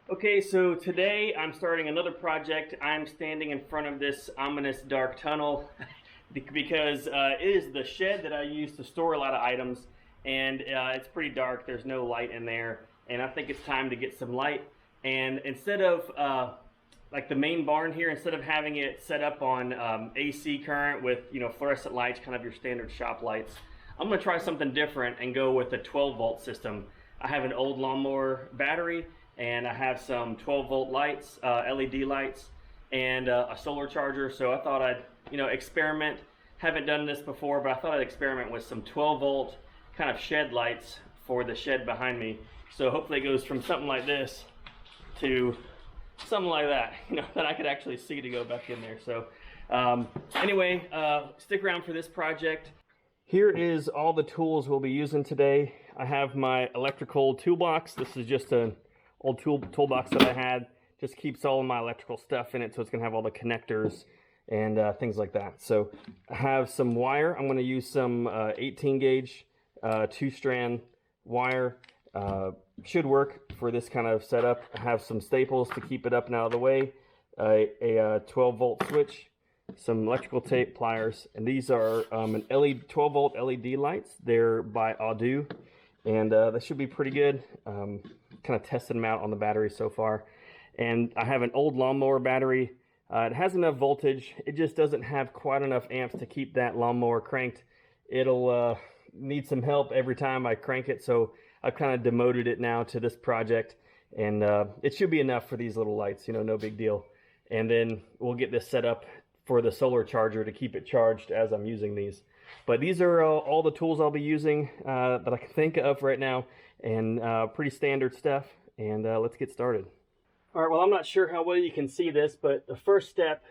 Okay, so today I'm starting another project. I'm standing in front of this ominous dark tunnel because it is the shed that I use to store a lot of items, and it's pretty dark. There's no light in there, and I think it's time to get some light. And instead of like the main barn here, instead of having it set up on AC current with fluorescent lights, kind of your standard shop lights, I'm gonna try something different and go with a 12-volt system. I have an old lawnmower battery, and I have some 12-volt lights, LED lights, and a solar charger. So I thought I'd experiment. Haven't done this before, but I thought I'd experiment with some 12-volt kind of shed lights for the shed behind me. So hopefully it goes from something like this to something like that, that I could actually see to go back in there. So anyway, stick around for this project. Here is all the tools we'll be using today. I have my electrical toolbox. This is just an old toolbox that I had. Just keeps all of my electrical stuff in it, so it's gonna have all the connectors and things like that. So I have some wire. I'm gonna use some 18 gauge 2-strand wire. Should work for this kind of setup. I have some staples to keep it up and out of the way, a 12-volt switch, some electrical tape, pliers, and these are an 12-volt LED lights. They're by Audu, and they should be pretty good. Kind of tested them out on the battery so far. And I have an old lawnmower battery. It has enough voltage. It just doesn't have quite enough amps to keep that lawnmower cranked. It'll need some help every time I crank it, so I've kind of demoted it now to this project, and it should be enough for these little lights, no big deal. And then we'll get this set up for the solar charger to keep it charged as I'm using these. But these are all the tools I'll be using that I can think of right now, and pretty standard stuff. And let's get started. All right, well, I'm not sure how well you can see this, but the first step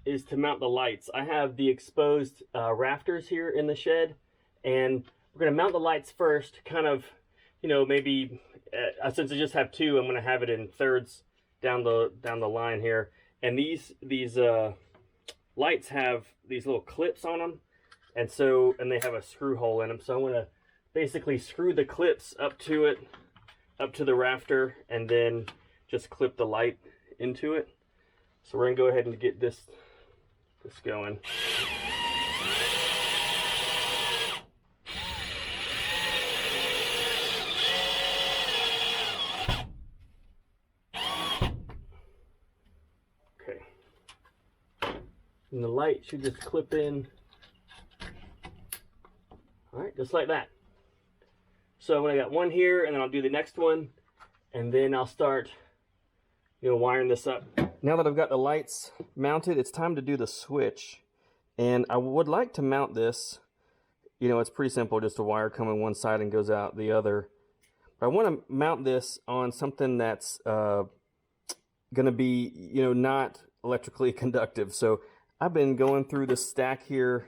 is to mount the lights. I have the exposed rafters here in the shed, and we're gonna mount the lights first, kind of, maybe since I just have two, I'm gonna have it in thirds down the line here. And these lights have these little clips on them, and they have a screw hole in them. So I'm gonna basically screw the clips up to the rafter, and then just clip the light into it. So we're gonna go ahead and get this going. Okay. And the light should just clip in. All right, just like that. So when I got one here, and then I'll do the next one, and then I'll start, wiring this up. Now that I've got the lights mounted, it's time to do the switch. And I would like to mount this, it's pretty simple, just a wire coming one side and goes out the other. But I want to mount this on something that's gonna be, not electrically conductive. So I've been going through this stack here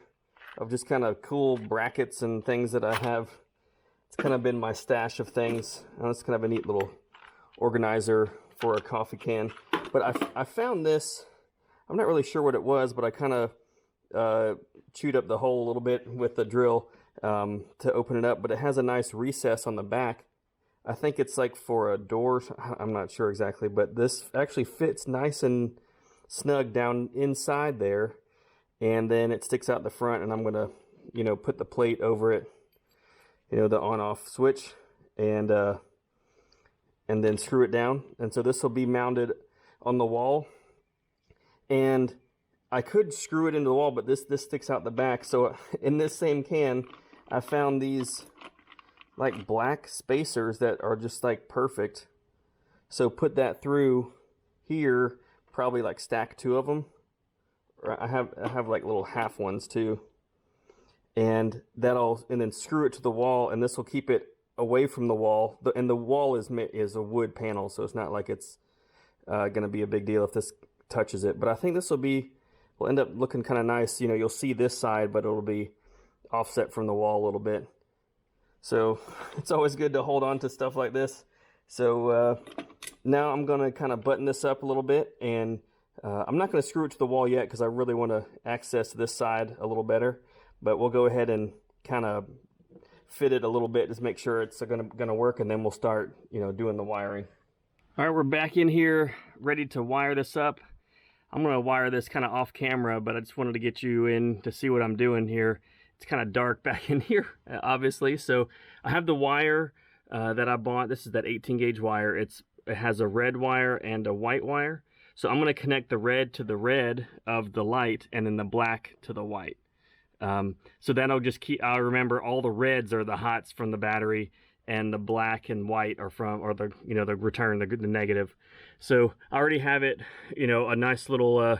of just kind of cool brackets and things that I have. It's kind of been my stash of things. It's kind of a neat little organizer for a coffee can. But I found this. I'm not really sure what it was, but I kind of chewed up the hole a little bit with the drill to open it up. But it has a nice recess on the back. I think it's like for a door. I'm not sure exactly, but this actually fits nice and snug down inside there. And then it sticks out the front, and I'm gonna, put the plate over it, the on-off switch, and then screw it down. And so this will be mounted on the wall. And I could screw it into the wall, but this sticks out the back. So in this same can, I found these like black spacers that are just like perfect. So put that through here, probably like stack two of them. I have like little half ones too, and then screw it to the wall, and this will keep it away from the wall. And the wall is a wood panel, so it's not like it's gonna be a big deal if this touches it. But I think this will end up looking kind of nice. You'll see this side, but it'll be offset from the wall a little bit. So it's always good to hold on to stuff like this. So now I'm gonna kind of button this up a little bit, and I'm not going to screw it to the wall yet because I really want to access this side a little better, but we'll go ahead and kind of fit it a little bit, just make sure it's going to work, and then we'll start, doing the wiring. All right, we're back in here ready to wire this up. I'm gonna wire this kind of off camera, but I just wanted to get you in to see what I'm doing here. It's kind of dark back in here, obviously. So I have the wire that I bought. This is that 18 gauge wire. It has a red wire and a white wire. So I'm gonna connect the red to the red of the light and then the black to the white. So that'll just I'll remember all the reds are the hots from the battery, and the black and white are from, or the, you know, the return, the negative. So I already have it, you know, a nice little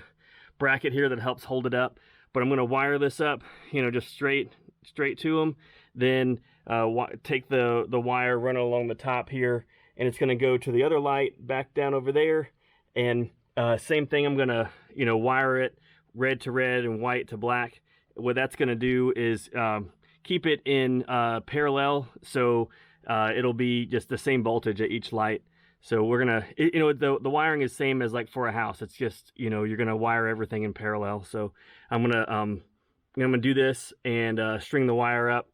bracket here that helps hold it up. But I'm going to wire this up, you know, just straight to them. Then take the wire, run it along the top here, and it's going to go to the other light back down over there. And same thing, I'm going to, you know, wire it red to red and white to black. What that's going to do is keep it in parallel, so it'll be just the same voltage at each light. So we're gonna, you know, the wiring is same as like for a house. It's just, you know, you're gonna wire everything in parallel. So I'm gonna do this and string the wire up,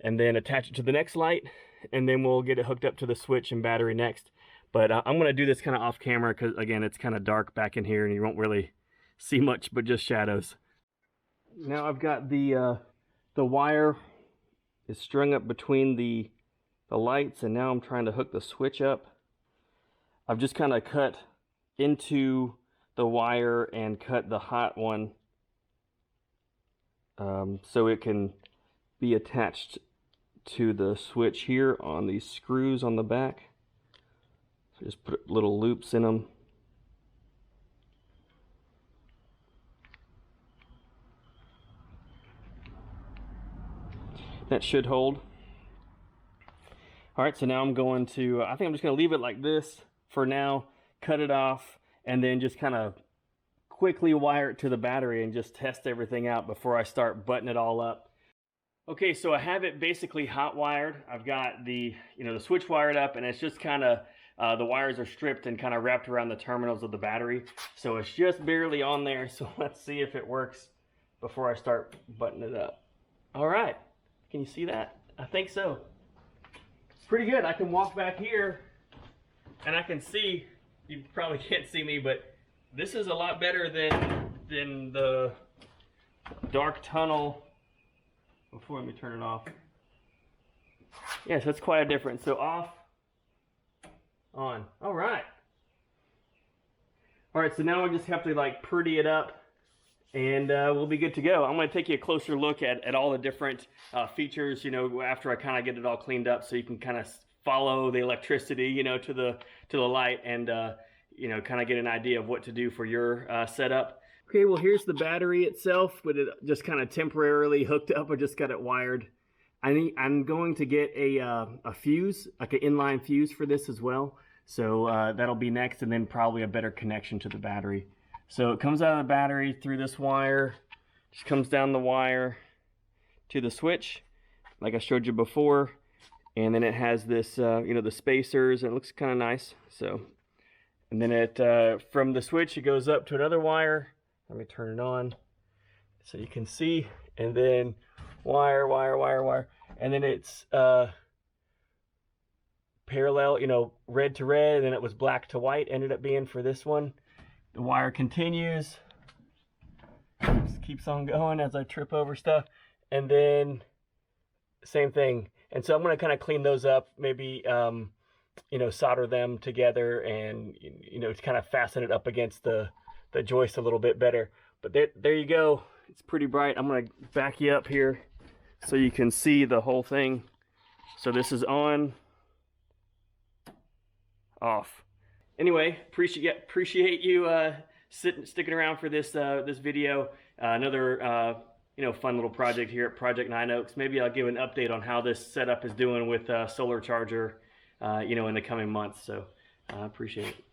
and then attach it to the next light, and then we'll get it hooked up to the switch and battery next. But I'm gonna do this kind of off camera because again, it's kind of dark back in here, and you won't really see much but just shadows. Now I've got the wire is strung up between the lights, and now I'm trying to hook the switch up. I've just kind of cut into the wire and cut the hot one so it can be attached to the switch here on these screws on the back. So just put little loops in them. That should hold. All right, so now I'm going to, I think I'm just going to leave it like this for now, cut it off, and then just kind of quickly wire it to the battery and just test everything out before I start buttoning it all up. Okay, so I have it basically hot wired. I've got the, you know, the switch wired up, and it's just kind of, the wires are stripped and kind of wrapped around the terminals of the battery. So it's just barely on there, so let's see if it works before I start buttoning it up. All right, can you see that? I think so. Pretty good. I can walk back here and I can see, you probably can't see me, but this is a lot better than the dark tunnel. Before, let me turn it off. Yes, that's quite a difference. So off, on. All right. All right, so now I just have to like pretty it up, and we'll be good to go. I'm going to take you a closer look at all the different features, you know, after I kind of get it all cleaned up, so you can kind of follow the electricity, you know, to the light, and you know, kind of get an idea of what to do for your setup. Okay, well, here's the battery itself, with it just kind of temporarily hooked up. I just got it wired. I'm going to get a fuse, like an inline fuse for this as well. So that'll be next, and then probably a better connection to the battery. So it comes out of the battery through this wire, just comes down the wire to the switch, like I showed you before, and then it has this, you know, the spacers, and it looks kind of nice. So, and then it from the switch it goes up to another wire. Let me turn it on so you can see, and then wire, and then it's parallel, you know, red to red, and then it was black to white, ended up being for this one. The wire continues, just keeps on going as I trip over stuff, and then same thing. And so I'm going to kind of clean those up, maybe you know, solder them together, and you know, to kind of fasten it up against the joist a little bit better. But there you go. It's pretty bright. I'm going to back you up here so you can see the whole thing. So this is on, off. Anyway, appreciate you sticking around for this this video. Another you know, fun little project here at Project Nine Oaks. Maybe I'll give an update on how this setup is doing with solar charger, you know, in the coming months. So appreciate it.